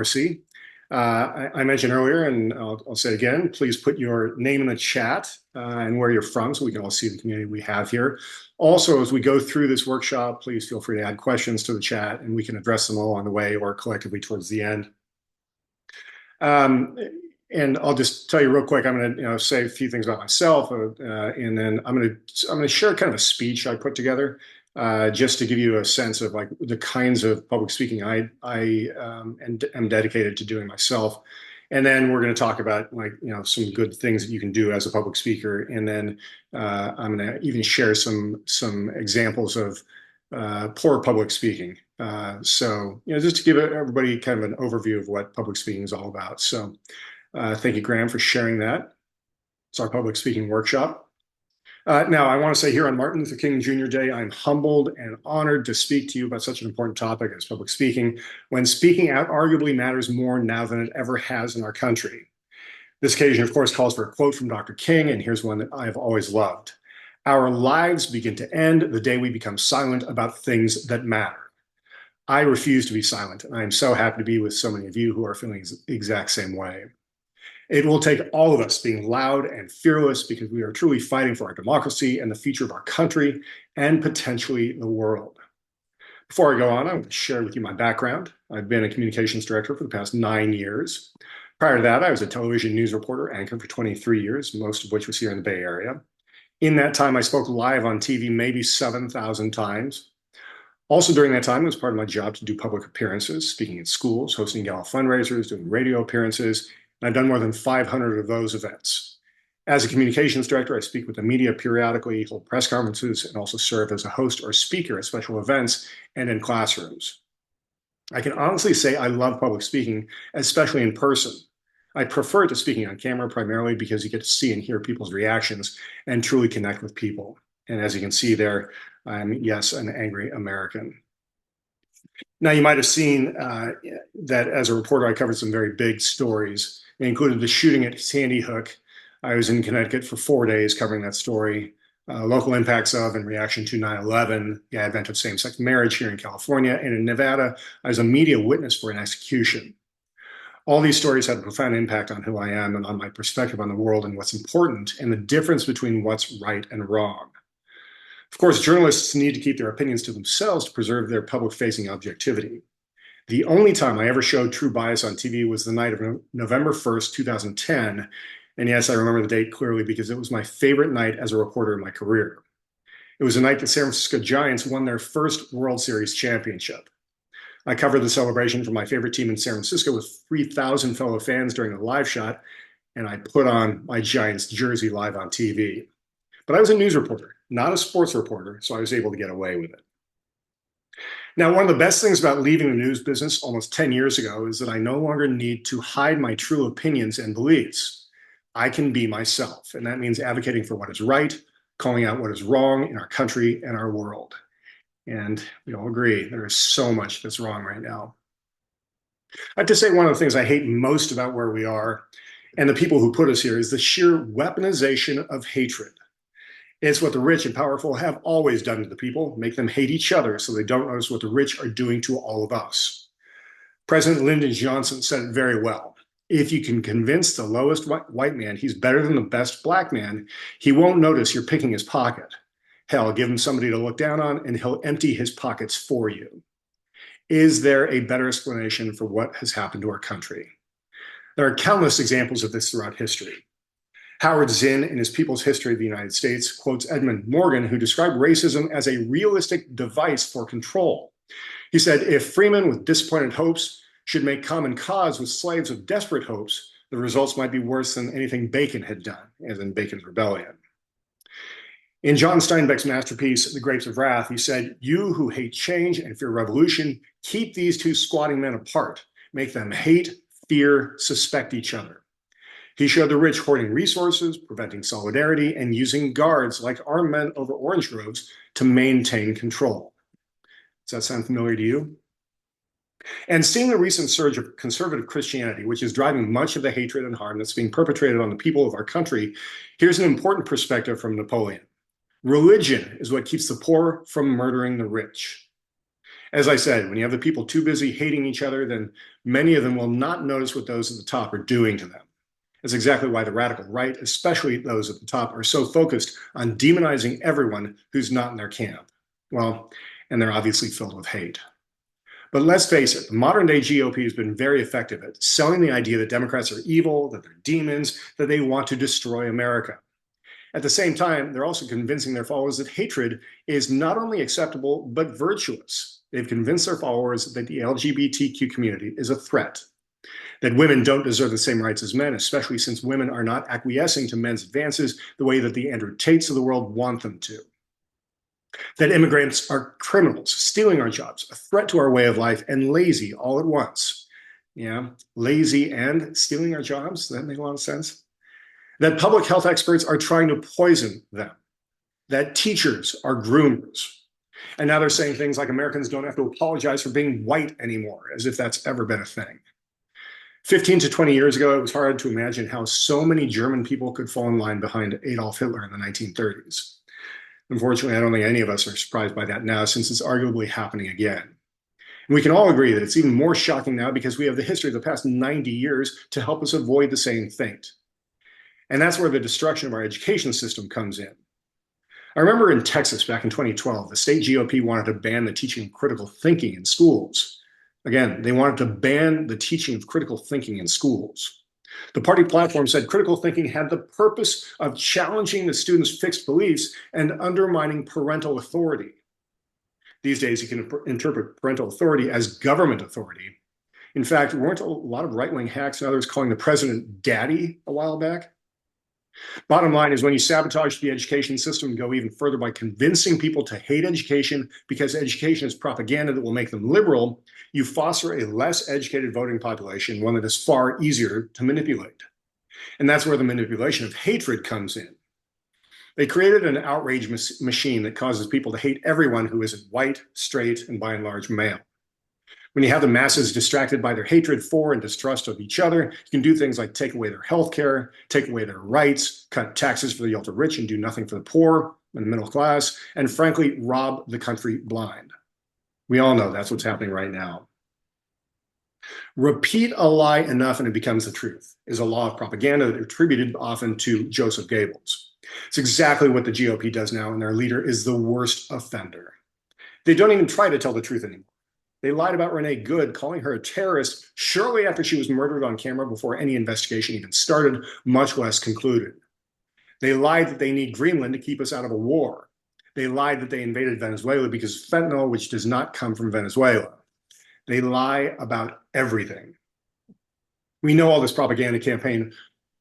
democracy. I mentioned earlier, and I'll say it again, please put your name in the chat and where you're from so we can all see the community we have here. Also, as we go through this workshop, please feel free to add questions to the chat and we can address them all on the way or collectively towards the end. And I'll just tell you real quick, I'm going to say a few things about myself, and then I'm going to share kind of a speech I put together just to give you a sense of like the kinds of public speaking I am dedicated to doing myself. And then we're going to talk about some good things that you can do as a public speaker. And then I'm going to even share some examples of poor public speaking. So just to give everybody kind of an overview of what public speaking is all about. So thank you, Graham, for sharing that. It's our public speaking workshop. Now, I want to say here on Martin Luther King Jr. Day, I'm humbled and honored to speak to you about such an important topic as public speaking, when speaking out arguably matters more now than it ever has in our country. This occasion, of course, calls for a quote from Dr. King, and here's one that I've always loved. Our lives begin to end the day we become silent about things that matter. I refuse to be silent, and I am so happy to be with so many of you who are feeling the exact same way. It will take all of us being loud and fearless because we are truly fighting for our democracy and the future of our country and potentially the world. Before I go on, I'm going to share with you my background. I've been a communications director for the past 9 years. Prior to that, I was a television news reporter anchor for 23 years, most of which was here in the Bay Area. In that time, I spoke live on TV maybe 7,000 times. Also during that time, it was part of my job to do public appearances, speaking at schools, hosting gala fundraisers, doing radio appearances. I've done more than 500 of those events. As a communications director, I speak with the media periodically, hold press conferences, and also serve as a host or speaker at special events and in classrooms. I can honestly say I love public speaking, especially in person. I prefer to speaking on camera primarily because you get to see and hear people's reactions and truly connect with people. And as you can see there, I'm, yes, an angry American. Now, you might have seen that as a reporter, I covered some very big stories. It included the shooting at Sandy Hook. I was in Connecticut for 4 days covering that story, local impacts of and reaction to 9/11, the advent of same-sex marriage here in California, and in Nevada, I was a media witness for an execution. All these stories had a profound impact on who I am and on my perspective on the world and what's important and the difference between what's right and wrong. Of course, journalists need to keep their opinions to themselves to preserve their public-facing objectivity. The only time I ever showed true bias on TV was the night of November 1st, 2010. And yes, I remember the date clearly because it was my favorite night as a reporter in my career. It was the night the San Francisco Giants won their first World Series championship. I covered the celebration for my favorite team in San Francisco with 3,000 fellow fans during a live shot, and I put on my Giants jersey live on TV. But I was a news reporter, not a sports reporter, so I was able to get away with it. Now, one of the best things about leaving the news business almost 10 years ago is that I no longer need to hide my true opinions and beliefs. I can be myself, and that means advocating for what is right, calling out what is wrong in our country and our world. And we all agree, there is so much that's wrong right now. I have to say one of the things I hate most about where we are and the people who put us here is the sheer weaponization of hatred. It's what the rich and powerful have always done to the people, make them hate each other so they don't notice what the rich are doing to all of us. President Lyndon Johnson said it very well. If you can convince the lowest white man he's better than the best black man, he won't notice you're picking his pocket. Hell, give him somebody to look down on and he'll empty his pockets for you. Is there a better explanation for what has happened to our country? There are countless examples of this throughout history. Howard Zinn, in his People's History of the United States, quotes Edmund Morgan, who described racism as a realistic device for control. He said, if freemen with disappointed hopes should make common cause with slaves with desperate hopes, the results might be worse than anything Bacon had done, as in Bacon's Rebellion. In John Steinbeck's masterpiece, The Grapes of Wrath, he said, you who hate change and fear revolution, keep these two squatting men apart. Make them hate, fear, suspect each other. He showed the rich hoarding resources, preventing solidarity, and using guards like armed men over orange groves to maintain control. Does that sound familiar to you? And seeing the recent surge of conservative Christianity, which is driving much of the hatred and harm that's being perpetrated on the people of our country, here's an important perspective from Napoleon. Religion is what keeps the poor from murdering the rich. As I said, when you have the people too busy hating each other, then many of them will not notice what those at the top are doing to them. That's exactly why the radical right, especially those at the top, are so focused on demonizing everyone who's not in their camp. Well, and they're obviously filled with hate. But let's face it, the modern day GOP has been very effective at selling the idea that Democrats are evil, that they're demons, that they want to destroy America. At the same time, they're also convincing their followers that hatred is not only acceptable, but virtuous. They've convinced their followers that the LGBTQ community is a threat, that women don't deserve the same rights as men, especially since women are not acquiescing to men's advances the way that the Andrew Tates of the world want them to, that immigrants are criminals, stealing our jobs, a threat to our way of life, and lazy all at once. Yeah, lazy and stealing our jobs? Does that make a lot of sense? That public health experts are trying to poison them, that teachers are groomers. And now they're saying things like Americans don't have to apologize for being white anymore, as if that's ever been a thing. 15 to 20 years ago, it was hard to imagine how so many German people could fall in line behind Adolf Hitler in the 1930s. Unfortunately, I don't think any of us are surprised by that now, since it's arguably happening again. And we can all agree that it's even more shocking now because we have the history of the past 90 years to help us avoid the same fate. And that's where the destruction of our education system comes in. I remember in Texas back in 2012, the state GOP wanted to ban the teaching of critical thinking in schools. Again, they wanted to ban the teaching of critical thinking in schools. The party platform said critical thinking had the purpose of challenging the students' fixed beliefs and undermining parental authority. These days, you can interpret parental authority as government authority. In fact, weren't a lot of right-wing hacks and others calling the president daddy a while back? Bottom line is when you sabotage the education system and go even further by convincing people to hate education because education is propaganda that will make them liberal, you foster a less educated voting population, one that is far easier to manipulate. And that's where the manipulation of hatred comes in. They created an outrage machine that causes people to hate everyone who isn't white, straight, and by and large male. When you have the masses distracted by their hatred for and distrust of each other, you can do things like take away their health care, take away their rights, cut taxes for the ultra rich and do nothing for the poor and the middle class, and frankly, rob the country blind. We all know that's what's happening right now. Repeat a lie enough and it becomes the truth is a law of propaganda attributed often to Joseph Goebbels. It's exactly what the GOP does now, and their leader is the worst offender. They don't even try to tell the truth anymore. They lied about Renee Good, calling her a terrorist shortly after she was murdered on camera before any investigation even started, much less concluded. They lied that they need Greenland to keep us out of a war. They lied that they invaded Venezuela because of fentanyl, which does not come from Venezuela. They lie about everything. We know all this propaganda campaign.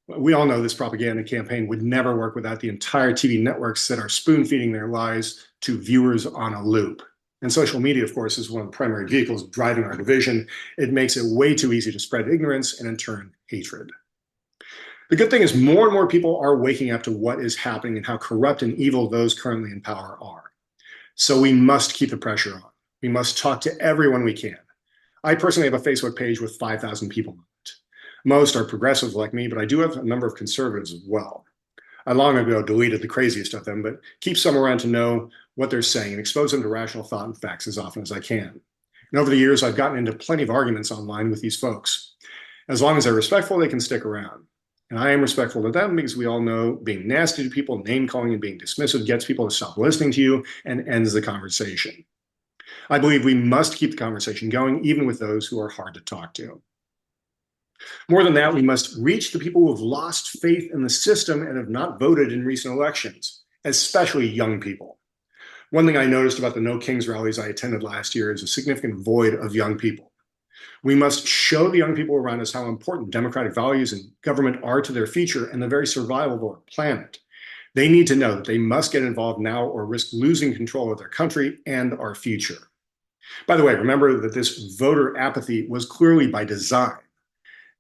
We all know this propaganda campaign would never work without the entire TV networks that are spoon-feeding their lies to viewers on a loop. And social media, of course, is one of the primary vehicles driving our division. It makes it way too easy to spread ignorance and, in turn, hatred. The good thing is more and more people are waking up to what is happening and how corrupt and evil those currently in power are. So we must keep the pressure on. We must talk to everyone we can. I personally have a Facebook page with 5,000 people on it. Most are progressives like me, but I do have a number of conservatives as well. I long ago deleted the craziest of them, but keep some around to know what they're saying and expose them to rational thought and facts as often as I can. And over the years, I've gotten into plenty of arguments online with these folks. As long as they're respectful, they can stick around. And I am respectful to them because we all know being nasty to people, name calling and being dismissive gets people to stop listening to you and ends the conversation. I believe we must keep the conversation going, even with those who are hard to talk to. More than that, we must reach the people who have lost faith in the system and have not voted in recent elections, especially young people. One thing I noticed about the No Kings rallies I attended last year is a significant void of young people. We must show the young people around us how important democratic values and government are to their future and the very survival of our planet. They need to know that they must get involved now or risk losing control of their country and our future. By the way, remember that this voter apathy was clearly by design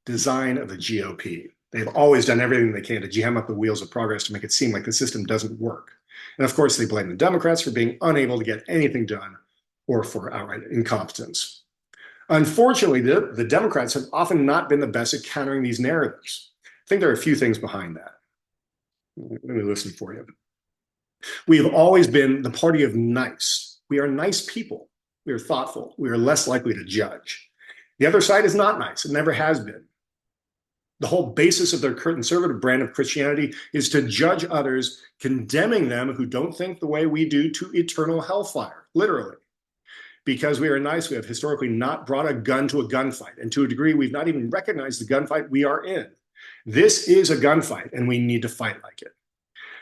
of the GOP. They've always done everything they can to jam up the wheels of progress to make it seem like the system doesn't work. And of course, they blame the Democrats for being unable to get anything done or for outright incompetence. Unfortunately, the Democrats have often not been the best at countering these narratives. I think there are a few things behind that. Let me listen for you. We have always been the party of nice. We are nice people. We are thoughtful. We are less likely to judge. The other side is not nice. It never has been. The whole basis of their conservative brand of Christianity is to judge others, condemning them who don't think the way we do to eternal hellfire, literally. Because we are nice, we have historically not brought a gun to a gunfight. And to a degree, we've not even recognized the gunfight we are in. This is a gunfight, and we need to fight like it.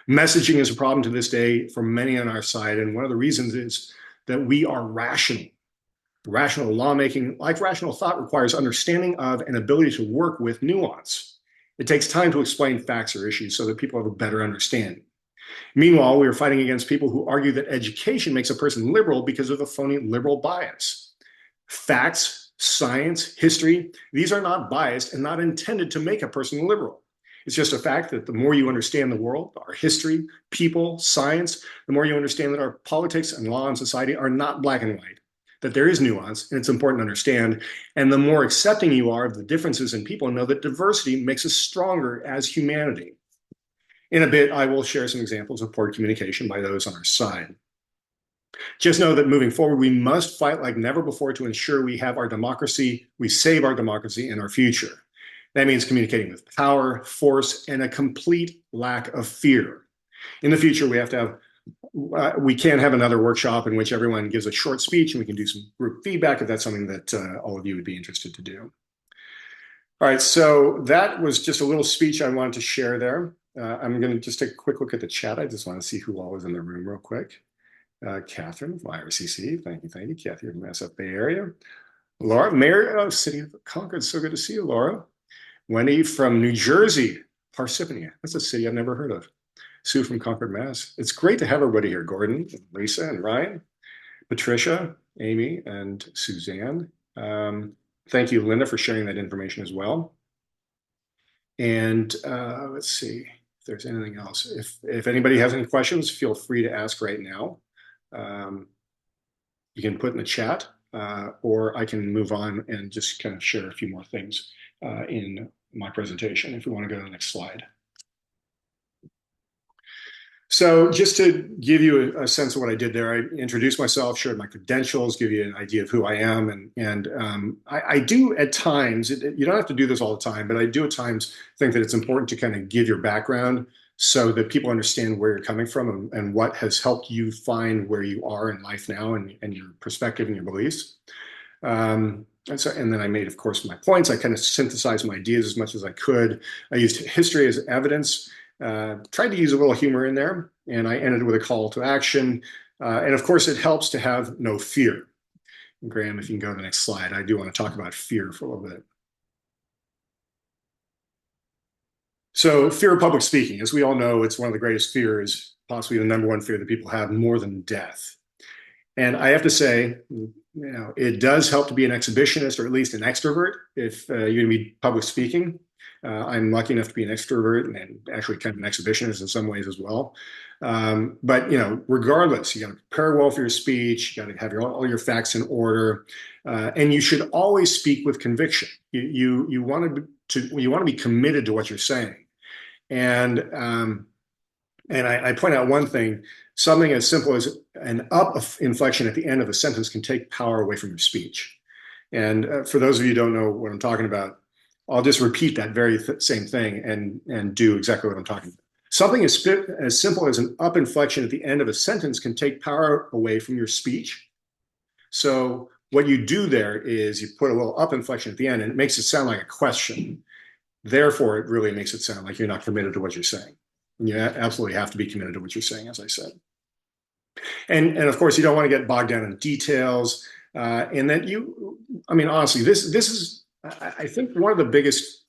Messaging is a problem to this day for many on our side. And one of the reasons is that we are rational. Rational lawmaking, like rational thought, requires understanding of and ability to work with nuance. It takes time to explain facts or issues so that people have a better understanding. Meanwhile, we are fighting against people who argue that education makes a person liberal because of a phony liberal bias. Facts, science, history, these are not biased and not intended to make a person liberal. It's just a fact that the more you understand the world, our history, people, science, the more you understand that our politics and law and society are not black and white, that there is nuance, and it's important to understand. And the more accepting you are of the differences in people, know that diversity makes us stronger as humanity. In a bit, I will share some examples of poor communication by those on our side. Just know that moving forward, we must fight like never before to ensure we have our democracy, we save our democracy and our future. That means communicating with power, force, and a complete lack of fear. In the future, we have to have we can have another workshop in which everyone gives a short speech and we can do some group feedback if that's something that all of you would be interested to do. All right, so that was just a little speech I wanted to share there. I'm going to just take a quick look at the chat. I just want to see who all is in the room real quick. Catherine from IRCC, thank you, Kathy from SF Bay Area. Laura, Mayor of City of Concord, so good to see you, Laura. Wendy from New Jersey, Parsippany, that's a city I've never heard of. Sue from Concord, Mass. It's great to have everybody here. Gordon, Lisa, and Ryan, Patricia, Amy, and Suzanne. Thank you, Linda, for sharing that information as well. And let's see if there's anything else. If anybody has any questions, feel free to ask right now. You can put in the chat, or I can move on and just kind of share a few more things in my presentation if we want to go to the next slide. So just to give you a sense of what I did there, I introduced myself, shared my credentials, give you an idea of who I am. And I do at times, you don't have to do this all the time, but I do at times think that it's important to kind of give your background so that people understand where you're coming from and what has helped you find where you are in life now and your perspective and your beliefs. And then I made, of course, my points. I kind of synthesized my ideas as much as I could. I used history as evidence. Tried to use a little humor in there, and I ended with a call to action. And of course, it helps to have no fear. Graham, if you can go to the next slide, I do want to talk about fear for a little bit. So fear of public speaking, as we all know, it's one of the greatest fears, possibly the number one fear that people have, more than death. And I have to say, it does help to be an exhibitionist or at least an extrovert if you're going to be public speaking. I'm lucky enough to be an extrovert and actually kind of an exhibitionist in some ways as well. But regardless, you got to prepare well for your speech. You got to have all your facts in order, and you should always speak with conviction. You want to be committed to what you're saying, and I point out one thing: something as simple as an up inflection at the end of a sentence can take power away from your speech. And for those of you who don't know what I'm talking about, I'll just repeat that very same thing and do exactly what I'm talking about. Something as simple as an up inflection at the end of a sentence can take power away from your speech. So what you do there is you put a little up inflection at the end and it makes it sound like a question. Therefore, it really makes it sound like you're not committed to what you're saying. And you absolutely have to be committed to what you're saying, as I said. And of course, you don't want to get bogged down in details. And that honestly, this is, I think, one of the biggest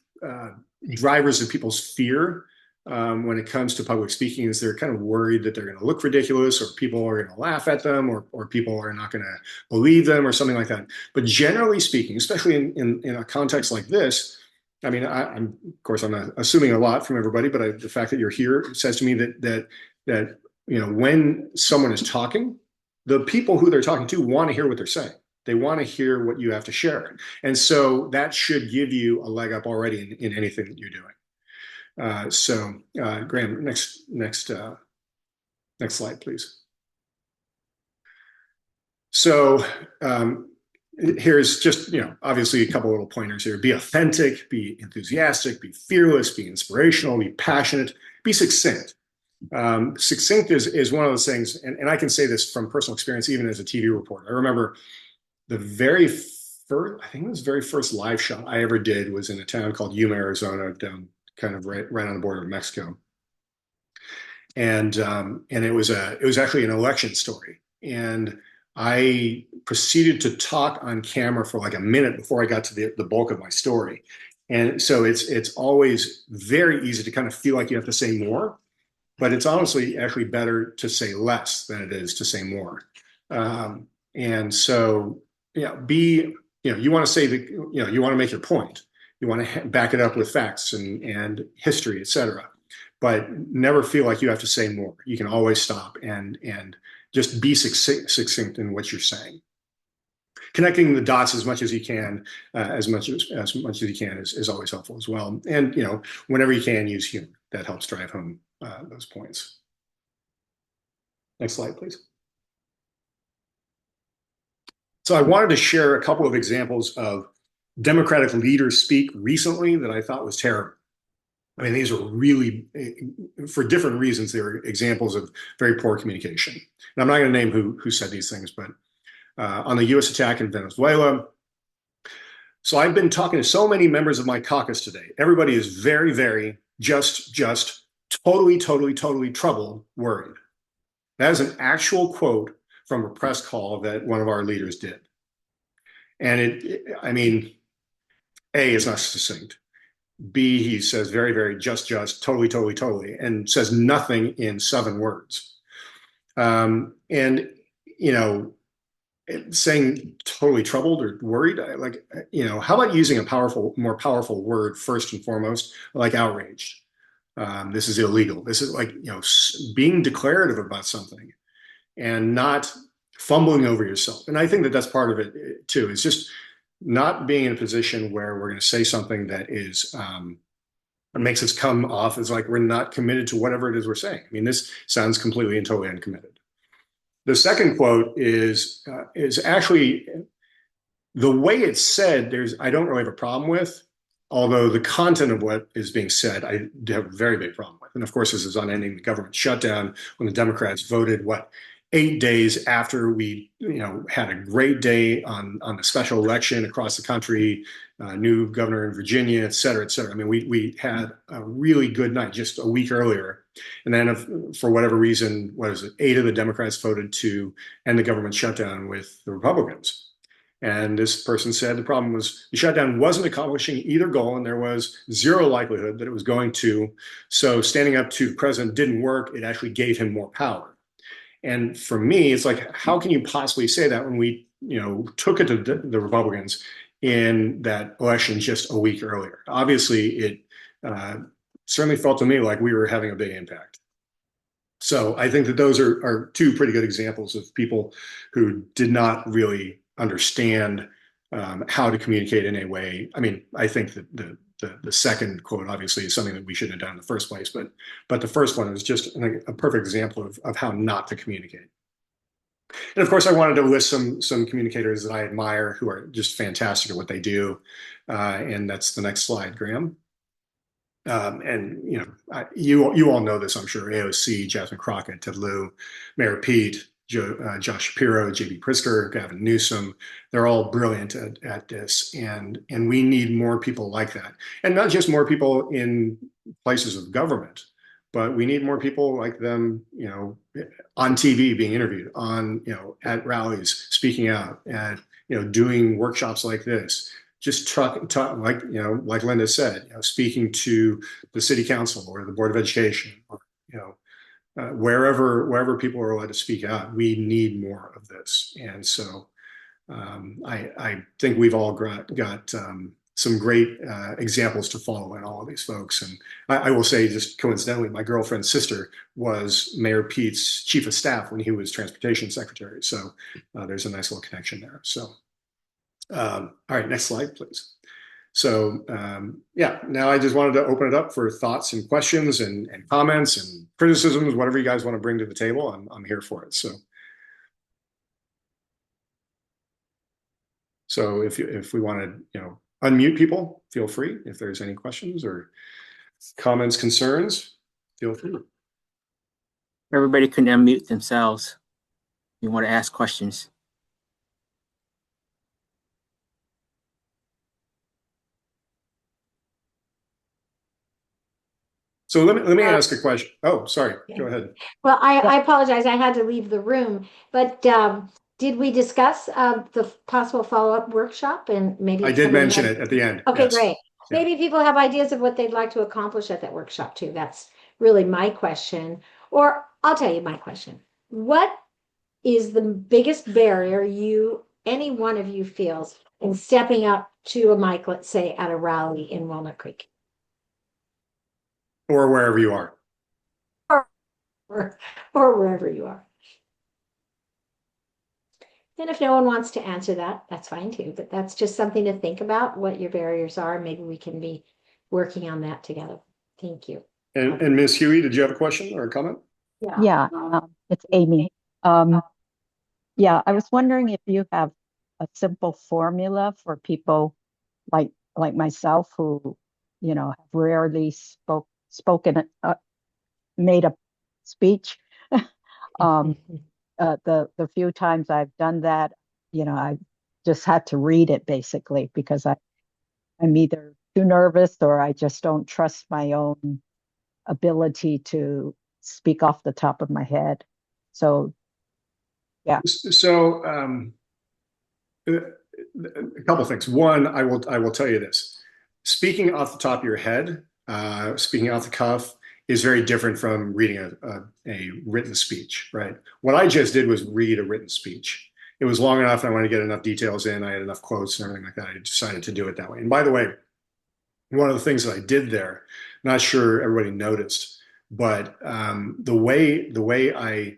drivers of people's fear when it comes to public speaking is they're kind of worried that they're going to look ridiculous, or people are going to laugh at them, or people are not going to believe them, or something like that. But generally speaking, especially in a context like this, I'm of course I'm assuming a lot from everybody, but the fact that you're here says to me that when someone is talking, the people who they're talking to want to hear what they're saying. They want to hear what you have to share. And so that should give you a leg up already in anything that you're doing. Graham, next slide, please. So here's just, obviously a couple little pointers here. Be authentic, be enthusiastic, be fearless, be inspirational, be passionate, be succinct. Succinct is one of those things, and I can say this from personal experience, even as a TV reporter. I remember the very first, I think it was the very first live shot I ever did was in a town called Yuma, Arizona, down kind of right on the border of Mexico. And it was actually an election story. And I proceeded to talk on camera for like a minute before I got to the bulk of my story. And so it's always very easy to kind of feel like you have to say more, but it's honestly actually better to say less than it is to say more. And so, you want to say that, you want to make your point. You want to back it up with facts and history, et cetera, but never feel like you have to say more. You can always stop and just be succinct in what you're saying. Connecting the dots as much as you can, as much as you can, is always helpful as well. And whenever you can, use humor. That helps drive home those points. Next slide, please. So I wanted to share a couple of examples of Democratic leaders speak recently that I thought was terrible. I mean, these are really, for different reasons, they were examples of very poor communication. And I'm not going to name who said these things, but on the U.S. attack in Venezuela. So I've been talking to so many members of my caucus today. Everybody is very, very just totally, totally, totally troubled, worried. That is an actual quote from a press call that one of our leaders did. And I mean, A, is not succinct. B, he says very, very just, totally, totally, totally, and says nothing in 7 words. And, saying totally troubled or worried, how about using a more powerful word first and foremost, like outraged? This is illegal. This is like, being declarative about something and not fumbling over yourself. And I think that that's part of it too, is just not being in a position where we're going to say something that is makes us come off as like we're not committed to whatever it is we're saying. I mean, this sounds completely and totally uncommitted. The second quote is actually the way it's said. I don't really have a problem with, although the content of what is being said I have a very big problem with. And of course, this is on ending the government shutdown when the Democrats voted 8 days after we, had a great day on the special election across the country, new governor in Virginia, et cetera, et cetera. I mean, we had a really good night just a week earlier. And then for whatever reason, 8 of the Democrats voted to end the government shutdown with the Republicans. And this person said the problem was the shutdown wasn't accomplishing either goal, and there was zero likelihood that it was going to. So standing up to the president didn't work. It actually gave him more power. And for me, it's like, how can you possibly say that when we, took it to the Republicans in that election just a week earlier? Obviously, it certainly felt to me like we were having a big impact. So I think that those are 2 pretty good examples of people who did not really understand how to communicate in a way. I mean, I think that the second quote obviously is something that we shouldn't have done in the first place, but the first one is just a perfect example of how not to communicate. And of course, I wanted to list some communicators that I admire who are just fantastic at what they do, and that's the next slide, Graham. And you all know this, I'm sure. AOC, Jasmine Crockett, Ted Lieu, Mayor Pete, Josh Shapiro, J.B. Pritzker, Gavin Newsom. They're all brilliant at this, and we need more people like that. And not just more people in places of government, but we need more people like them, on TV being interviewed, at rallies, speaking out, and doing workshops like this. Just talk like Linda said, speaking to the city council or the board of education, or wherever people are allowed to speak out. We need more of this, and so I think we've all got some great examples to follow in all of these folks. And I will say, just coincidentally, my girlfriend's sister was Mayor Pete's chief of staff when he was transportation secretary. So there's a nice little connection there. So, all right, next slide, please. So now I just wanted to open it up for thoughts and questions and comments and criticisms, whatever you guys want to bring to the table. I'm here for it. So. So if we want to, unmute people, feel free. If there's any questions or comments, concerns, feel free. Everybody can unmute themselves. You want to ask questions. So let me ask a question. Oh, sorry. Go ahead. Well, I apologize. I had to leave the room, but did we discuss the possible follow-up workshop and maybe I did mention it at the end. Okay, yes. great. Yeah. Maybe people have ideas of what they'd like to accomplish at that workshop too. That's really my question. Or I'll tell you my question. What is the biggest barrier any one of you feels in stepping up to a mic, let's say at a rally in Walnut Creek? Or wherever you are. Or wherever you are. And if no one wants to answer that, that's fine too. But that's just something to think about, what your barriers are. Maybe we can be working on that together. Thank you. And Ms. Huey, did you have a question or a comment? Yeah, it's Amy. Yeah, I was wondering if you have a simple formula for people like myself who, have rarely spoken, made a speech. The few times I've done that, I just had to read it basically because I'm either too nervous or I just don't trust my own ability to speak off the top of my head. So, yeah. So a couple of things. One, I will tell you this. Speaking off the top of your head, speaking off the cuff is very different from reading a written speech, right? What I just did was read a written speech. It was long enough and I wanted to get enough details in. I had enough quotes and everything like that. I decided to do it that way. And by the way, one of the things that I did there, not sure everybody noticed, but the way I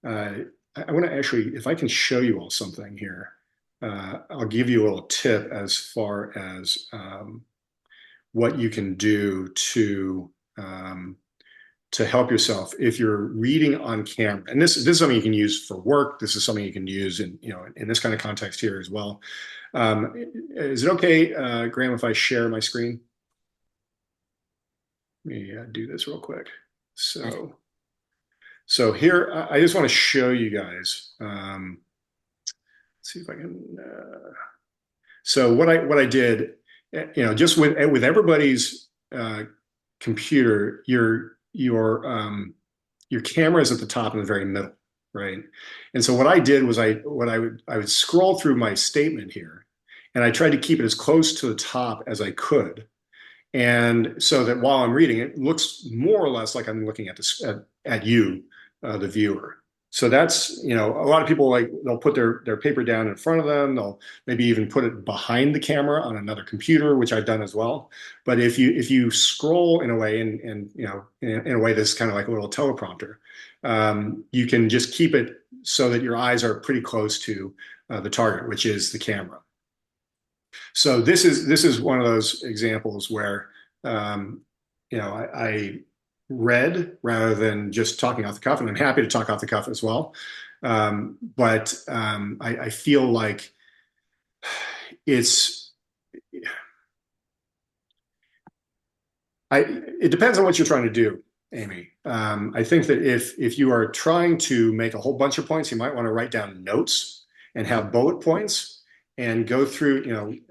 want to actually, if I can show you all something here, I'll give you a little tip as far as what you can do to help yourself if you're reading on camera. And this is something you can use for work. This is something you can use in this kind of context here as well. Is it okay, Graham, if I share my screen? Let me do this real quick. So here, I just want to show you guys. Let's see if I can. So what I did, just with everybody's computer, your camera is at the top in the very middle, right? And so what I did was I would scroll through my statement here, and I tried to keep it as close to the top as I could. And so that while I'm reading, it looks more or less like I'm looking at you, the viewer. So that's, a lot of people they'll put their paper down in front of them. They'll maybe even put it behind the camera on another computer, which I've done as well. But if you scroll in a way and in a way that's kind of like a little teleprompter, you can just keep it so that your eyes are pretty close to the target, which is the camera. So this is one of those examples where I read rather than just talking off the cuff, and I'm happy to talk off the cuff as well. But I feel like it depends on what you're trying to do, Amy. I think that if you are trying to make a whole bunch of points, you might want to write down notes and have bullet points and go through,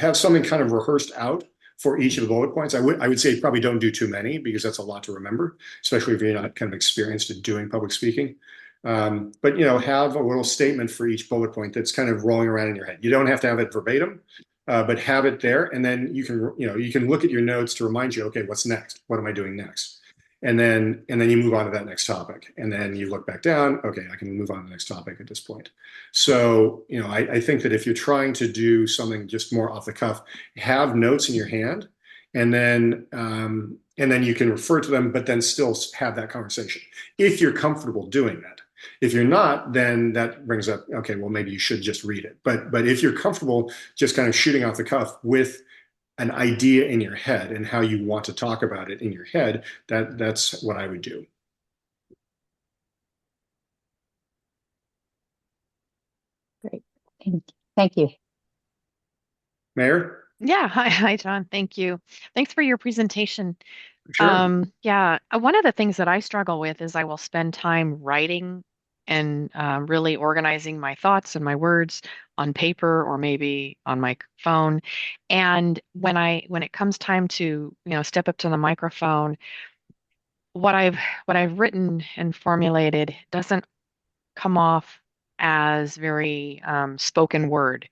have something kind of rehearsed out for each of the bullet points. I would say probably don't do too many because that's a lot to remember, especially if you're not kind of experienced at doing public speaking. But have a little statement for each bullet point that's kind of rolling around in your head. You don't have to have it verbatim, but have it there, and then you can look at your notes to remind you, okay, what's next? What am I doing next? And then you move on to that next topic, and then you look back down. Okay, I can move on to the next topic at this point. So I think that if you're trying to do something just more off the cuff, have notes in your hand, and then you can refer to them, but then still have that conversation if you're comfortable doing that. If you're not, then that brings up, okay, well, maybe you should just read it. But if you're comfortable just kind of shooting off the cuff with an idea in your head and how you want to talk about it in your head, that's what I would do. Great. Thank you. Mayor? Yeah, hi, John. Thank you. Thanks for your presentation. Sure. Yeah, one of the things that I struggle with is I will spend time writing and really organizing my thoughts and my words on paper or maybe on my phone. And when it comes time to, step up to the microphone, what I've written and formulated doesn't come off as very spoken word.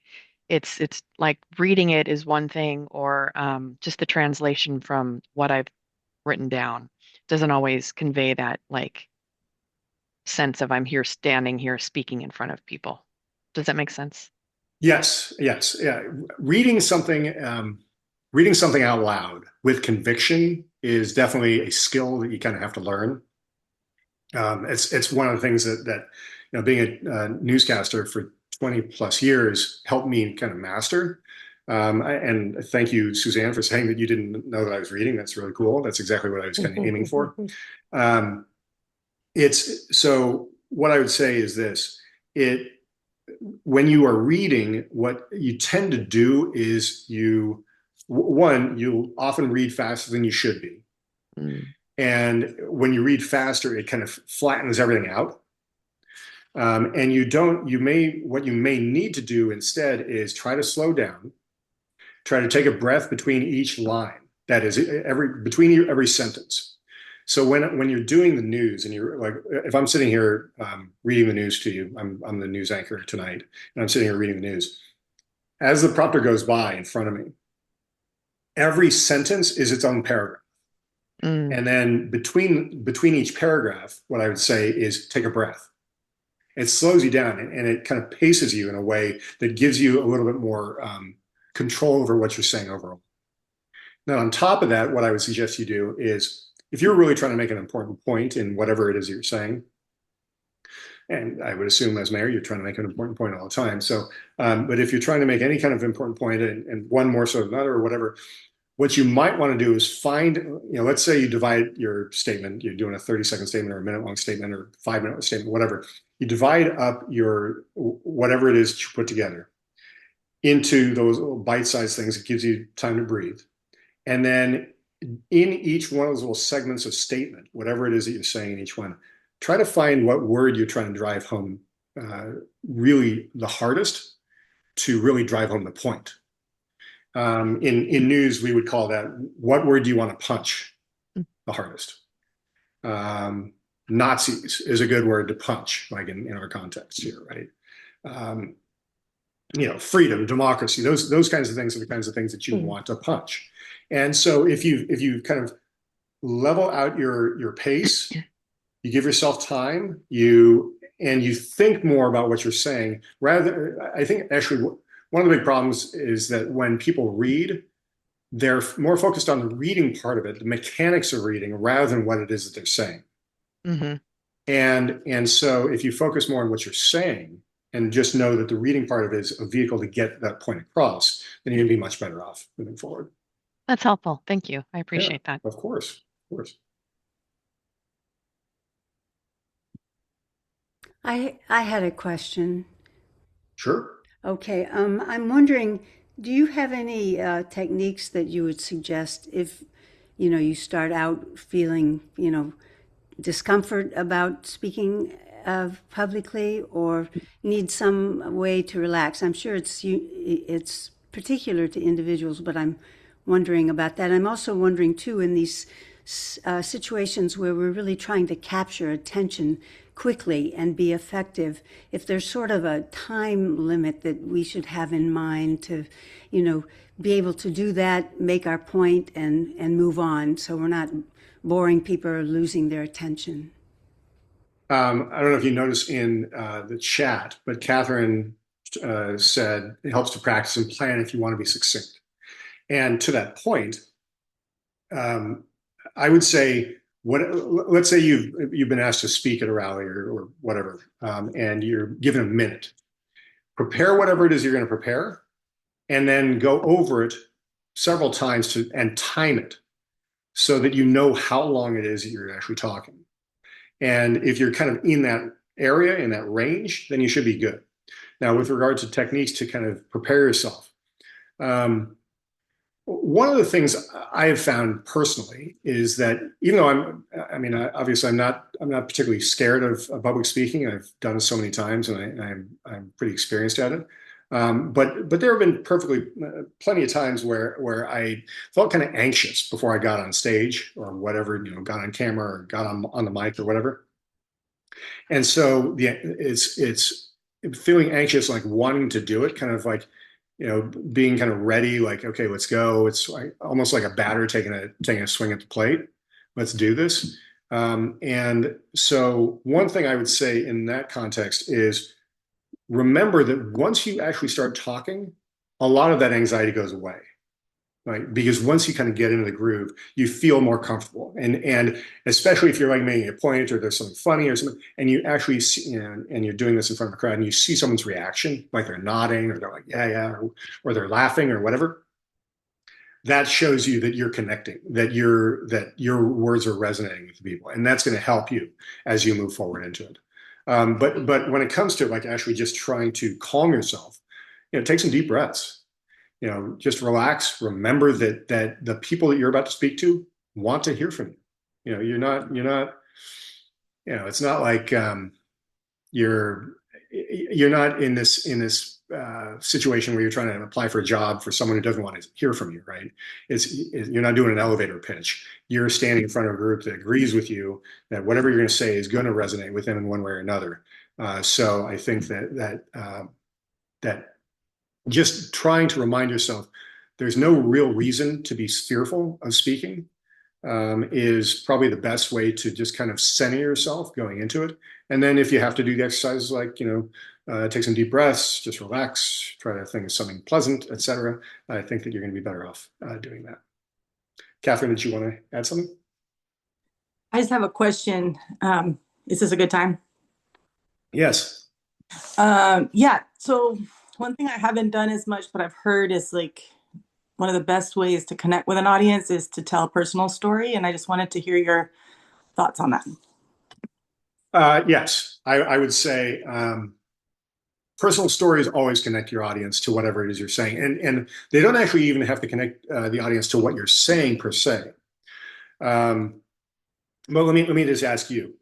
It's like reading it is one thing, or just the translation from what I've written down doesn't always convey that like sense of I'm here standing here speaking in front of people. Does that make sense? Yes, yes, yeah. Reading something out loud with conviction is definitely a skill that you kind of have to learn. It's one of the things that being a newscaster for 20 plus years helped me kind of master. And thank you, Suzanne, for saying that you didn't know that I was reading. That's really cool. That's exactly what I was kind of aiming for. Um, it's so what I would say is this: it when you are reading, what you tend to do is you often read faster than you should be. Mm. And when you read faster, it kind of flattens everything out. And what you may need to do instead is try to slow down, try to take a breath between each line. That is between every sentence. So when you're doing the news and you're like, if I'm sitting here reading the news to you, I'm the news anchor tonight, and I'm sitting here reading the news. As the prompter goes by in front of me, every sentence is its own paragraph. Mm. And then between each paragraph, what I would say is take a breath. It slows you down and it kind of paces you in a way that gives you a little bit more control over what you're saying overall. Now, on top of that, what I would suggest you do is if you're really trying to make an important point in whatever it is you're saying, and I would assume as mayor, you're trying to make an important point all the time. So, but if you're trying to make any kind of important point and one more so than another or whatever, what you might want to do is find, let's say you divide your statement, you're doing a 30-second statement or a minute-long statement or 5-minute statement, whatever. You divide up your whatever it is that you put together into those little bite-sized things. It gives you time to breathe. And then in each one of those little segments of statement, whatever it is that you're saying in each one, try to find what word you're trying to drive home really the hardest to really drive home the point. In news, we would call that, what word do you want to punch the hardest? Nazis is a good word to punch, like in our context here, right? Freedom, democracy, those kinds of things are the kinds of things that you want to punch. And so if you kind of level out your pace, you give yourself time, and you think more about what you're saying, I think actually one of the big problems is that when people read, they're more focused on the reading part of it, the mechanics of reading, rather than what it is that they're saying. Mm-hmm. And so if you focus more on what you're saying and just know that the reading part of it is a vehicle to get that point across, then you're going to be much better off moving forward. That's helpful. Thank you. I appreciate that. Of course. Of course. I had a question. Sure. Okay, I'm wondering, do you have any techniques that you would suggest if, you start out feeling, discomfort about speaking publicly or need some way to relax? I'm sure it's particular to individuals, but I'm wondering about that. I'm also wondering too, in these situations where we're really trying to capture attention quickly and be effective, if there's sort of a time limit that we should have in mind to, be able to do that, make our point and move on so we're not boring people or losing their attention. I don't know if you noticed in the chat, but Catherine said it helps to practice and plan if you want to be succinct. And to that point, I would say, let's say you've been asked to speak at a rally or whatever, and you're given a minute. Prepare whatever it is you're going to prepare, and then go over it several times and time it so that you know how long it is that you're actually talking. And if you're kind of in that area, in that range, then you should be good. Now, with regard to techniques to kind of prepare yourself, One of the things I have found personally is that even though obviously I'm not particularly scared of public speaking. I've done it so many times, and I'm pretty experienced at it. But there have been plenty of times where I felt kind of anxious before I got on stage or whatever, got on camera or got on the mic or whatever. And so it's feeling anxious, like wanting to do it, kind of like, being kind of ready, like, okay, let's go. It's like, almost like a batter taking a swing at the plate. Let's do this. And so one thing I would say in that context is remember that once you actually start talking, a lot of that anxiety goes away. Right? Because once you kind of get into the groove, you feel more comfortable. And especially if you're like making a point or there's something funny or something, and you actually see, and you're doing this in front of a crowd and you see someone's reaction, like they're nodding or they're like, yeah, yeah, or they're laughing or whatever, that shows you that you're connecting, that your words are resonating with people. And that's going to help you as you move forward into it. But when it comes to like actually just trying to calm yourself, take some deep breaths. Just relax. Remember that the people that you're about to speak to want to hear from you. You're not, it's not like you're not in this situation where you're trying to apply for a job for someone who doesn't want to hear from you, right? You're not doing an elevator pitch. You're standing in front of a group that agrees with you that whatever you're going to say is going to resonate with them in one way or another. So I think that just trying to remind yourself there's no real reason to be fearful of speaking is probably the best way to just kind of center yourself going into it. And then if you have to do the exercises like, take some deep breaths, just relax, try to think of something pleasant, etc. I think that you're going to be better off doing that. Catherine, did you want to add something? I just have a question. Is this a good time? Yes. Yeah. So one thing I haven't done as much, but I've heard is like one of the best ways to connect with an audience is to tell a personal story. And I just wanted to hear your thoughts on that. Yes, I would say personal stories always connect your audience to whatever it is you're saying. And they don't actually even have to connect the audience to what you're saying per se. But let me just ask you.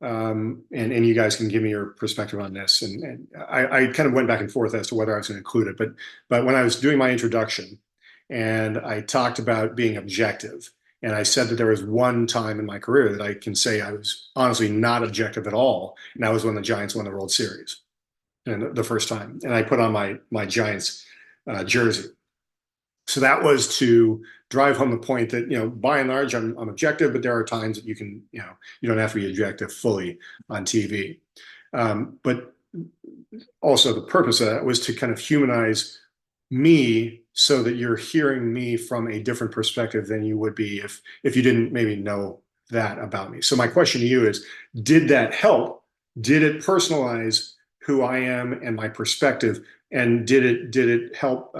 And you guys can give me your perspective on this. And I kind of went back and forth as to whether I was going to include it. But when I was doing my introduction and I talked about being objective, and I said that there was one time in my career that I can say I was honestly not objective at all, and that was when the Giants won the World Series, and the first time. And I put on my Giants jersey. So that was to drive home the point that, by and large, I'm objective, but there are times that you don't have to be objective fully on TV. But also the purpose of that was to kind of humanize me so that you're hearing me from a different perspective than you would be if you didn't maybe know that about me. So my question to you is, did that help? Did it personalize who I am and my perspective? And did it help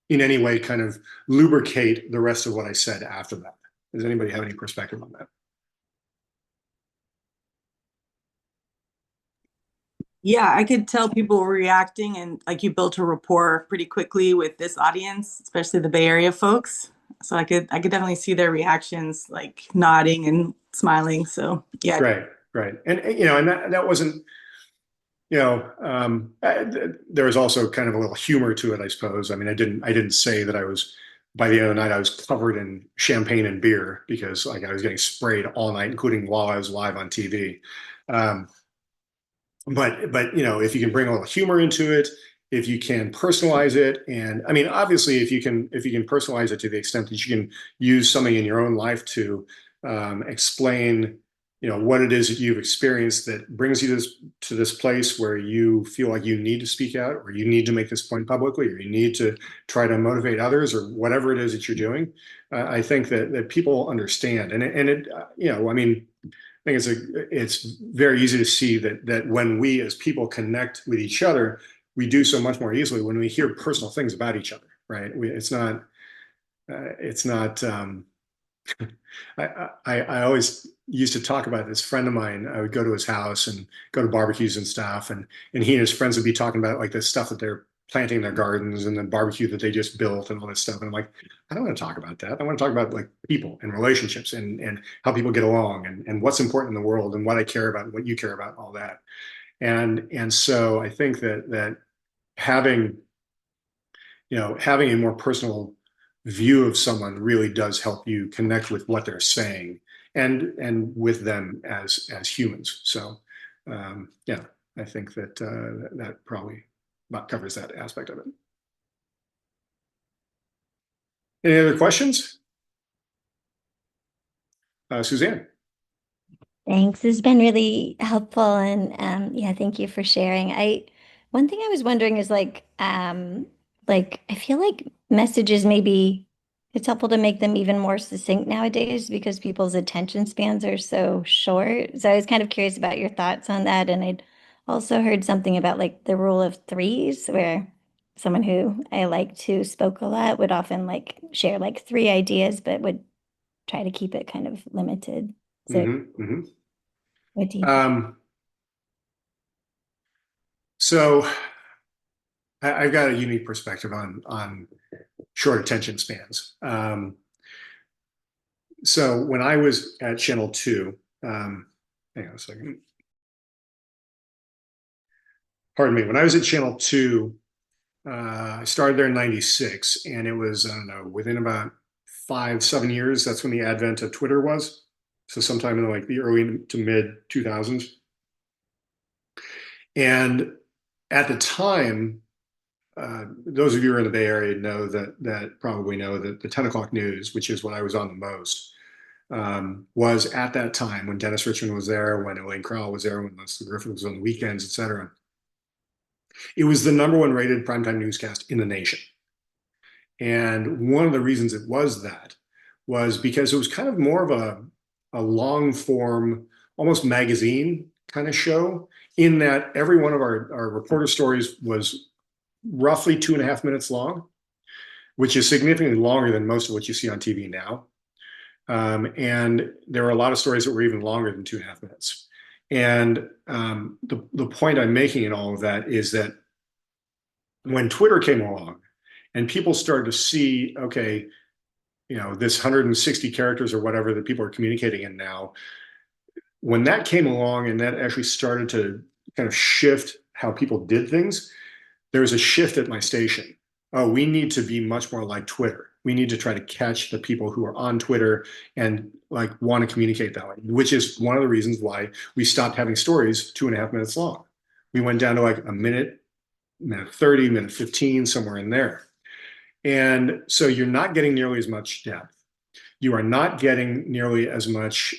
in any way kind of lubricate the rest of what I said after that? Does anybody have any perspective on that? Yeah, I could tell people were reacting, and like you built a rapport pretty quickly with this audience, especially the Bay Area folks. So I could definitely see their reactions, like nodding and smiling. So yeah. Right. And that wasn't, there was also kind of a little humor to it, I suppose. I mean, I didn't say that I was, by the end of the night, I was covered in champagne and beer because like I was getting sprayed all night, including while I was live on TV. But if you can bring a little humor into it, if you can personalize it, and I mean, obviously, if you can personalize it to the extent that you can use something in your own life to explain, what it is that you've experienced that brings you to this place where you feel like you need to speak out, or you need to make this point publicly, or you need to try to motivate others, or whatever it is that you're doing. I think that people understand, and it I mean. I think it's very easy to see that when we as people connect with each other, we do so much more easily when we hear personal things about each other, right? It's not. I always used to talk about this friend of mine. I would go to his house and go to barbecues and stuff, and he and his friends would be talking about like the stuff that they're planting their gardens and the barbecue that they just built and all this stuff. And I'm like, I don't want to talk about that. I want to talk about like people and relationships and how people get along and what's important in the world and what I care about, and what you care about, all that. And so I think that having, having a more personal view of someone really does help you connect with what they're saying and with them as humans. So yeah, I think that that probably about covers that aspect of it. Any other questions? Suzanne. Thanks. This has been really helpful, and yeah, thank you for sharing. One thing I was wondering is like I feel like messages maybe it's helpful to make them even more succinct nowadays because people's attention spans are so short. So I was kind of curious about your thoughts on that, and I'd also heard something about like the rule of threes, where someone who I liked who spoke a lot would often like share like three ideas, but would try to keep it kind of limited. So what do you think? So I've got a unique perspective on short attention spans. So when I was at Channel 2, hang on a second. Pardon me. When I was at Channel 2, I started there in '96, and it was, I don't know, within about 5, 7 years, that's when the advent of Twitter was. So sometime in like the early to mid 2000s. And at the time, those of you who are in the Bay Area know that probably know that the 10 o'clock news, which is what I was on the most, was at that time when Dennis Richmond was there, when Elaine Crowell was there, when Leslie Griffith was on the weekends, et cetera. It was the #1 rated primetime newscast in the nation. And one of the reasons it was that was because it was kind of more of a long form, almost magazine kind of show, in that every one of our reporter stories was roughly 2.5 minutes long, which is significantly longer than most of what you see on TV now. And there were a lot of stories that were even longer than 2.5 minutes. And the point I'm making in all of that is that when Twitter came along and people started to see, okay, this 160 characters or whatever that people are communicating in now, when that came along and that actually started to kind of shift how people did things, there was a shift at my station. Oh, we need to be much more like Twitter. We need to try to catch the people who are on Twitter and like want to communicate that way, which is one of the reasons why we stopped having stories 2.5 minutes long. We went down to like a minute 30, minute 15, somewhere in there. And so you're not getting nearly as much depth. You are not getting nearly as much,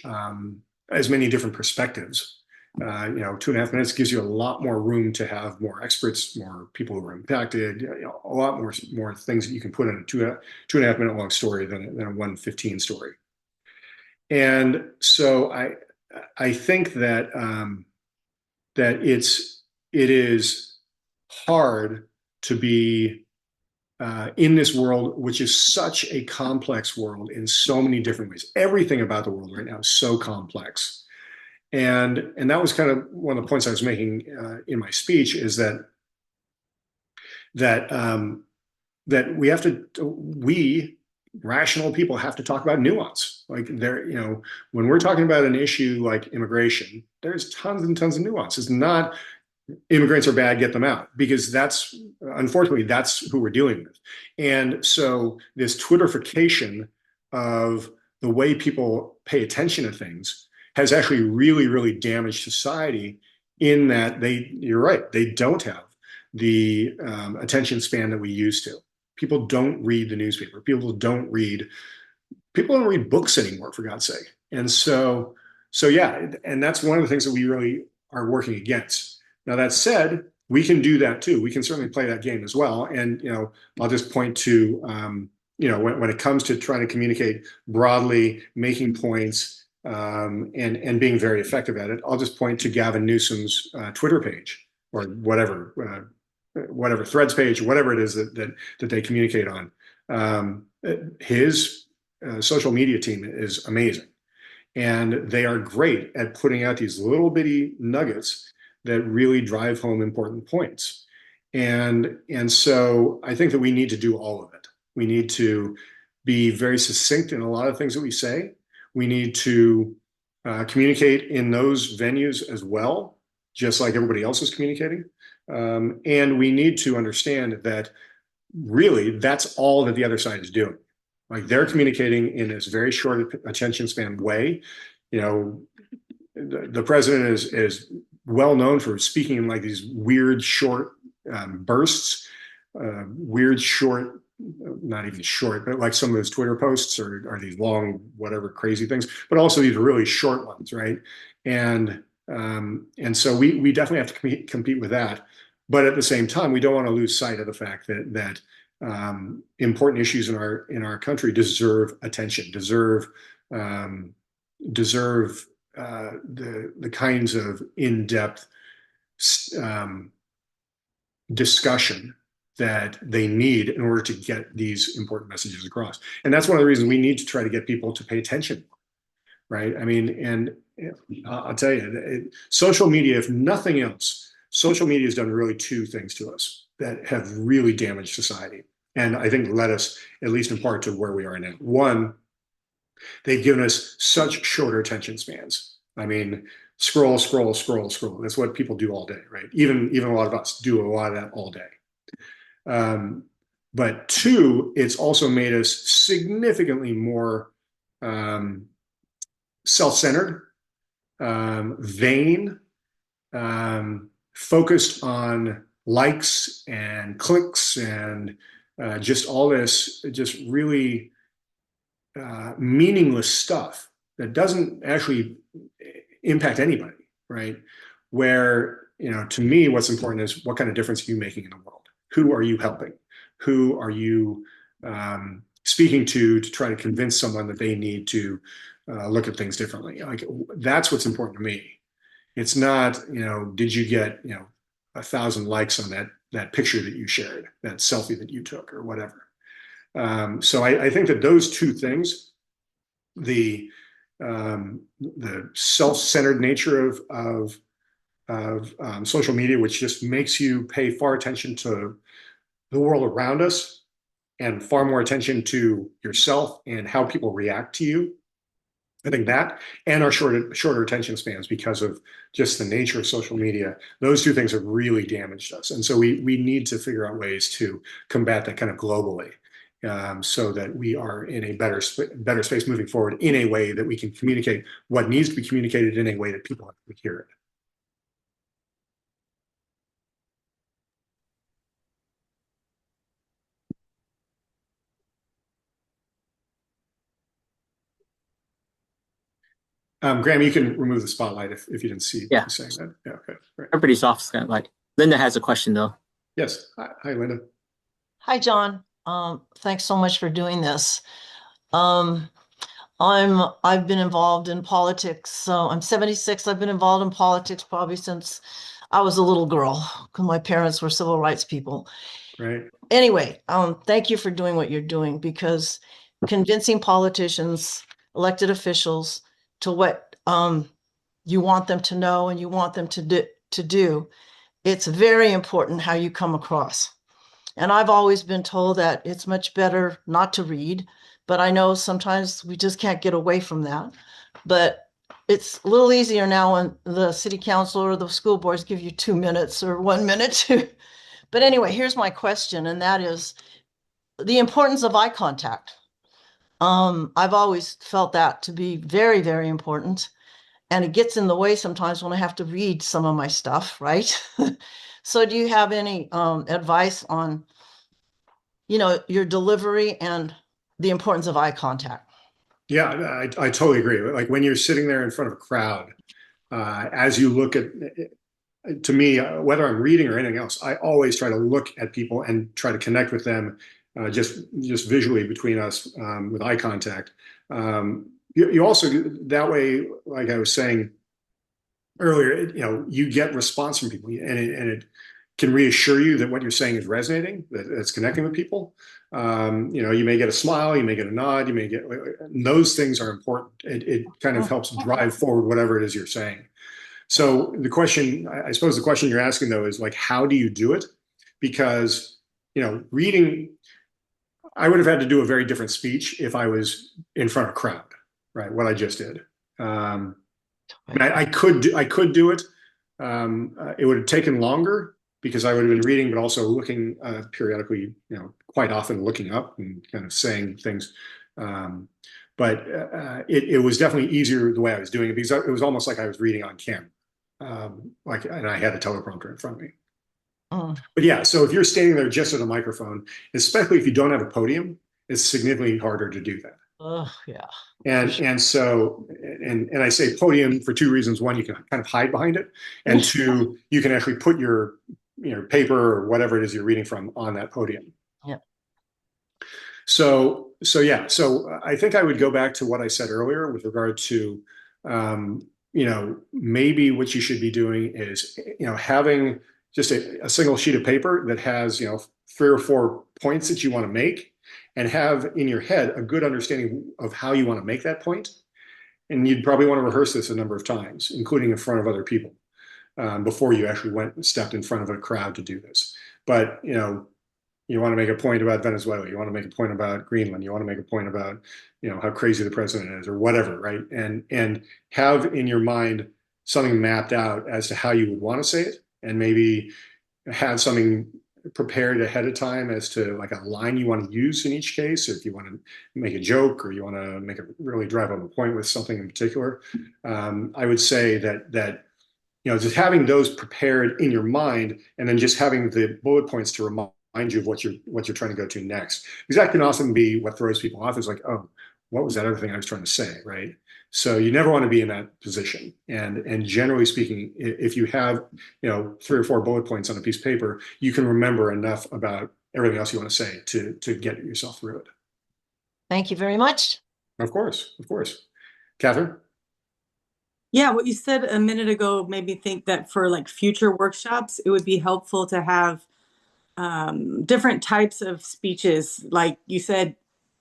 as many different perspectives. 2.5 minutes gives you a lot more room to have more experts, more people who are impacted, a lot more things that you can put in a 2.5 minute long story than a 1:15 story. And so I think that that it is hard to be in this world, which is such a complex world in so many different ways. Everything about the world right now is so complex. And that was kind of one of the points I was making in my speech, is that we rational people have to talk about nuance. Like when we're talking about an issue like immigration, there's tons and tons of nuance. It's not immigrants are bad, get them out, because unfortunately that's who we're dealing with. And so this Twitterification of the way people pay attention to things has actually really, really damaged society, in that you're right, they don't have the attention span that we used to. People don't read the newspaper. People don't read books anymore, for God's sake. And so yeah, and that's one of the things that we really are working against. Now, that said, we can do that too. We can certainly play that game as well. And I'll just point to when it comes to trying to communicate broadly, making points, and being very effective at it, I'll just point to Gavin Newsom's Twitter page, or whatever Threads page, whatever it is that they communicate on. His social media team is amazing, and they are great at putting out these little bitty nuggets that really drive home important points. And so I think that we need to do all of it. We need to be very succinct in a lot of things that we say. We need to communicate in those venues as well, just like everybody else is communicating. And we need to understand that really that's all that the other side is doing. Like they're communicating in this very short attention span way. You know, the president is well known for speaking in like these weird short bursts, weird short, not even short, but like some of his Twitter posts are these long, whatever crazy things, but also these really short ones, right? And so we definitely have to compete with that. But at the same time, we don't want to lose sight of the fact that important issues in our country deserve attention, deserve the kinds of in-depth discussion that they need in order to get these important messages across. And that's one of the reasons we need to try to get people to pay attention, right? I mean, and I'll tell you, social media, if nothing else, social media has done really two things to us that have really damaged society. And I think led us, at least in part, to where we are now. One, they've given us such shorter attention spans. I mean, scroll, scroll, scroll, scroll. That's what people do all day, right? Even a lot of us do a lot of that all day. But two, it's also made us significantly more self-centered, vain, focused on likes and clicks and just all this just really meaningless stuff that doesn't actually impact anybody, right? Where, you know, to me, what's important is what kind of difference are you making in the world? Who are you helping? Who are you speaking to try to convince someone that they need to look at things differently? Like that's what's important to me. It's not, you know, did you get, you know, 1,000 likes on that picture that you shared, that selfie that you took or whatever. So I think that those two things, the self-centered nature of social media, which just makes you pay far attention to the world around us and far more attention to yourself and how people react to you. I think that and our shorter attention spans because of just the nature of social media, those two things have really damaged us. And so we need to figure out ways to combat that kind of globally, so that we are in a better space moving forward in a way that we can communicate what needs to be communicated in a way that people can hear it. Graham, you can remove the spotlight if you didn't see me saying that. Yeah, okay. Right. Everybody's off spotlight. Linda has a question though. Yes. Hi, Linda. Hi, John. Thanks so much for doing this. I've been involved in politics. So I'm 76. I've been involved in politics probably since I was a little girl, because my parents were civil rights people. Right. Anyway, thank you for doing what you're doing, because convincing politicians, elected officials, to what you want them to know and you want them to do, it's very important how you come across. And I've always been told that it's much better not to read, but I know sometimes we just can't get away from that. But it's a little easier now when the city council or the school boards give you 2 minutes or 1 minute to. But anyway, here's my question, and that is the importance of eye contact. I've always felt that to be very, very important. And it gets in the way sometimes when I have to read some of my stuff, right? So do you have any advice on, you know, your delivery and the importance of eye contact? Yeah, I totally agree. Like when you're sitting there in front of a crowd, as you look at, to me, whether I'm reading or anything else, I always try to look at people and try to connect with them just visually between us with eye contact. You also, that way, like I was saying earlier, you know, you get response from people, and it can reassure you that what you're saying is resonating, that it's connecting with people. You know, you may get a smile, you may get a nod, you may get, those things are important. It kind of helps drive forward whatever it is you're saying. So the question, I suppose the question you're asking though is like, how do you do it? because, reading, I would have had to do a very different speech if I was in front of a crowd, right? What I just did. I could do it. It would have taken longer because I would have been reading, but also looking periodically, quite often looking up and kind of saying things. But it was definitely easier the way I was doing it because it was almost like I was reading on camera, and I had a teleprompter in front of me. But yeah, so if you're standing there just at a microphone, especially if you don't have a podium, it's significantly harder to do that. Oh, yeah. And so I say podium for two reasons. One, you can kind of hide behind it, and two, you can actually put your paper or whatever it is you're reading from on that podium. Yeah. So I think I would go back to what I said earlier with regard to maybe what you should be doing is having just a single sheet of paper that has 3 or 4 points that you want to make, and have in your head a good understanding of how you want to make that point. And you'd probably want to rehearse this a number of times, including in front of other people, before you actually went and stepped in front of a crowd to do this. But you want to make a point about Venezuela, you want to make a point about Greenland, you want to make a point about how crazy the president is or whatever, right? And have in your mind something mapped out as to how you would want to say it, and maybe have something prepared ahead of time as to like a line you want to use in each case. If you want to make a joke or you want to make a really drive home a point with something in particular, I would say that just having those prepared in your mind, and then just having the bullet points to remind you of what you're trying to go to next, because that can often be what throws people off. Is like, oh, what was that other thing I was trying to say, right? So you never want to be in that position. And generally speaking, if you have 3 or 4 bullet points on a piece of paper, you can remember enough about everything else you want to say to get yourself through it. Thank you very much. Of course. Catherine? Yeah, what you said a minute ago made me think that for like future workshops, it would be helpful to have different types of speeches. Like you said,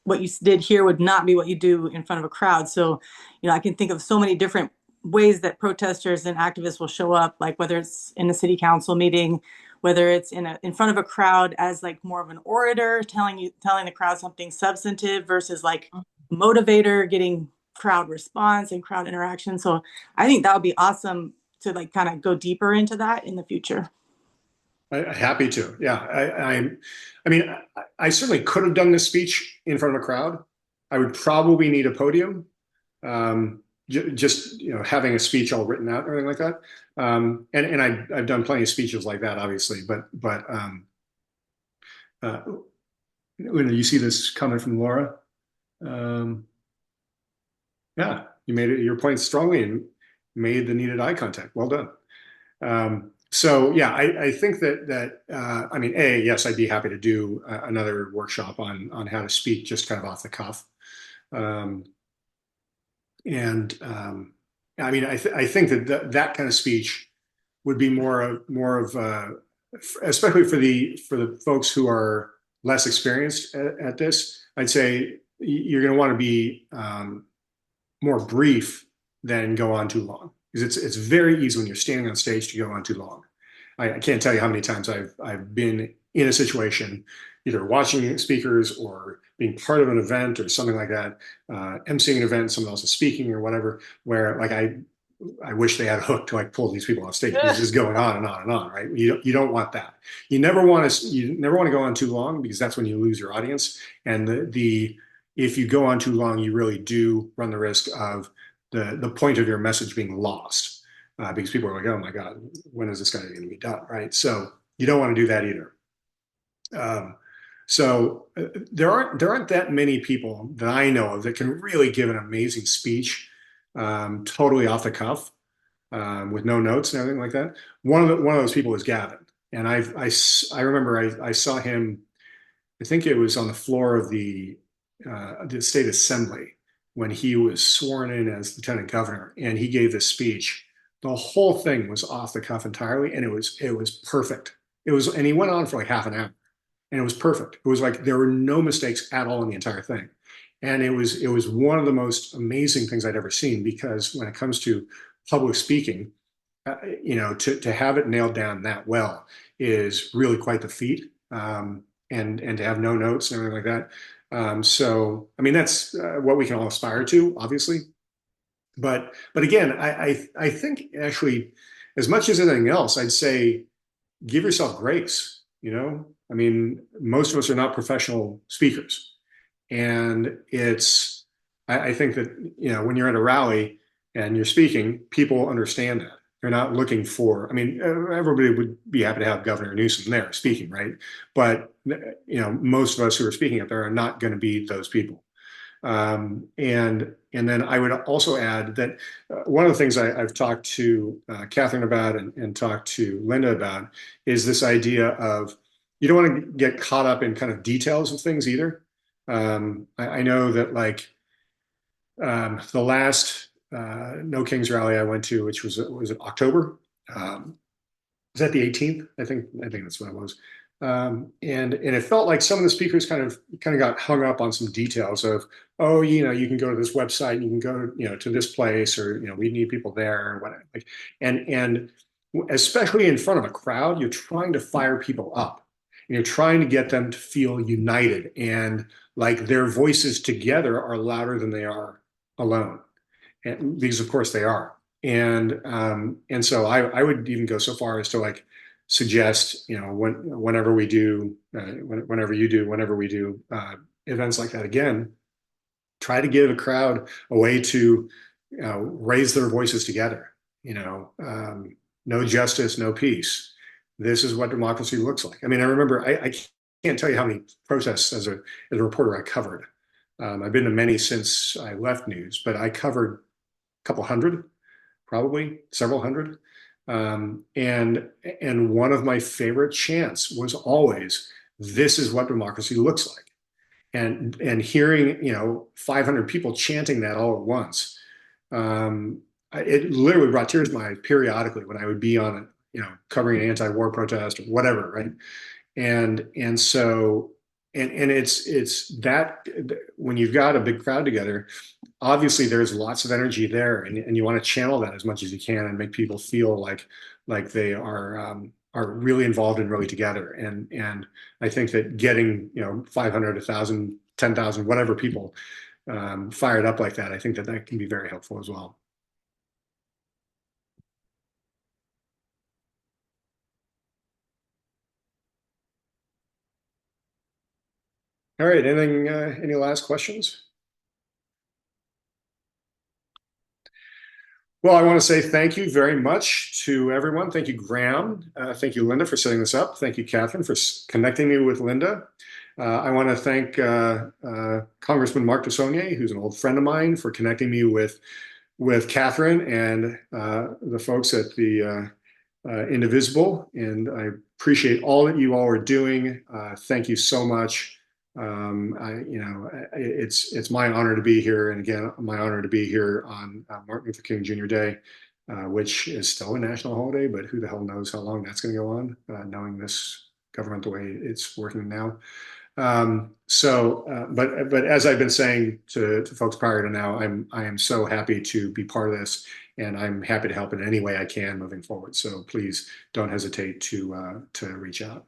what you did here would not be what you do in front of a crowd. So, I can think of so many different ways that protesters and activists will show up, like whether it's in a city council meeting, whether it's in front of a crowd as like more of an orator, telling the crowd something substantive versus like motivator, getting crowd response and crowd interaction. So I think that would be awesome to like kind of go deeper into that in the future. Happy to. Yeah. I mean, I certainly could have done this speech in front of a crowd. I would probably need a podium. Just having a speech all written out or anything like that. And I've done plenty of speeches like that, obviously. But when you see this comment from Laura, yeah, you made it your point strongly and made the needed eye contact. Well done. So yeah, I think that I mean, yes, I'd be happy to do another workshop on how to speak just kind of off the cuff. I mean, I think that kind of speech would be more of especially for the folks who are less experienced at this. I'd say you're going to want to be more brief than go on too long, because it's very easy when you're standing on stage to go on too long. I can't tell you how many times I've been in a situation, either watching speakers or being part of an event or something like that, emceeing an event, someone else is speaking or whatever, where like I wish they had a hook to like pull these people off stage. It's just going on and on and on, right? You don't want that. You never want to go on too long, because that's when you lose your audience. And if you go on too long, you really do run the risk of the point of your message being lost, because people are like, oh my God, when is this guy going to be done, right? So you don't want to do that either. So there aren't that many people that I know of that can really give an amazing speech, totally off the cuff, with no notes and everything like that. One of those people is Gavin, and I remember I saw him. I think it was on the floor of the state assembly when he was sworn in as lieutenant governor, and he gave this speech. The whole thing was off the cuff entirely, and it was perfect. And he went on for like half an hour. And it was perfect. It was like there were no mistakes at all in the entire thing. And it was one of the most amazing things I'd ever seen, because when it comes to public speaking, to have it nailed down that well is really quite the feat. And to have no notes and everything like that. So, I mean, that's what we can all aspire to, obviously. But again, I think actually, as much as anything else, I'd say give yourself grace. You know, I mean, most of us are not professional speakers, and I think that, you know, when you're at a rally and you're speaking, people understand that. They're not looking for, I mean, everybody would be happy to have Governor Newsom there speaking, right? But, you know, most of us who are speaking up there are not going to be those people. And then I would also add that one of the things I've talked to Catherine about and talked to Linda about is this idea of you don't want to get caught up in kind of details of things either. I know that like the last No Kings rally I went to, which was it October? Was that the 18th? I think that's what it was. And it felt like some of the speakers kind of got hung up on some details of, oh, you know, you can go to this website, and you can go, you know, to this place, or, you know, we need people there, or whatever. Like, and especially in front of a crowd, you're trying to fire people up. And you're trying to get them to feel united and like their voices together are louder than they are alone. And these, of course, they are. And so I would even go so far as to like suggest, you know, whenever we do, whenever we do events like that again, try to give a crowd a way to raise their voices together. You know, no justice, no peace. This is what democracy looks like. I mean, I remember, I can't tell you how many protests as a reporter I covered. I've been to many since I left news, but I covered a couple hundred, probably several hundred. And one of my favorite chants was always, "This is what democracy looks like." And hearing, you know, 500 people chanting that all at once, it literally brought tears to my eyes periodically when I would be on it, you know, covering an anti-war protest or whatever, right? And so it's that when you've got a big crowd together, obviously there's lots of energy there, and you want to channel that as much as you can and make people feel like they are really involved and really together. And I think that getting, you know, 500, 1,000, 10,000, whatever people fired up like that, I think that can be very helpful as well. All right, any last questions? Well, I want to say thank you very much to everyone. Thank you, Graham. Thank you, Linda, for setting this up. Thank you, Catherine, for connecting me with Linda. I want to thank Congressman Mark DeSaulnier, who's an old friend of mine, for connecting me with Catherine and the folks at the Indivisible. And I appreciate all that you all are doing. Thank you so much. It's my honor to be here, and again, my honor to be here on Martin Luther King Jr. Day, which is still a national holiday, but who the hell knows how long that's going to go on, knowing this government the way it's working now. But as I've been saying to folks prior to now, I am so happy to be part of this, and I'm happy to help in any way I can moving forward. So please don't hesitate to reach out.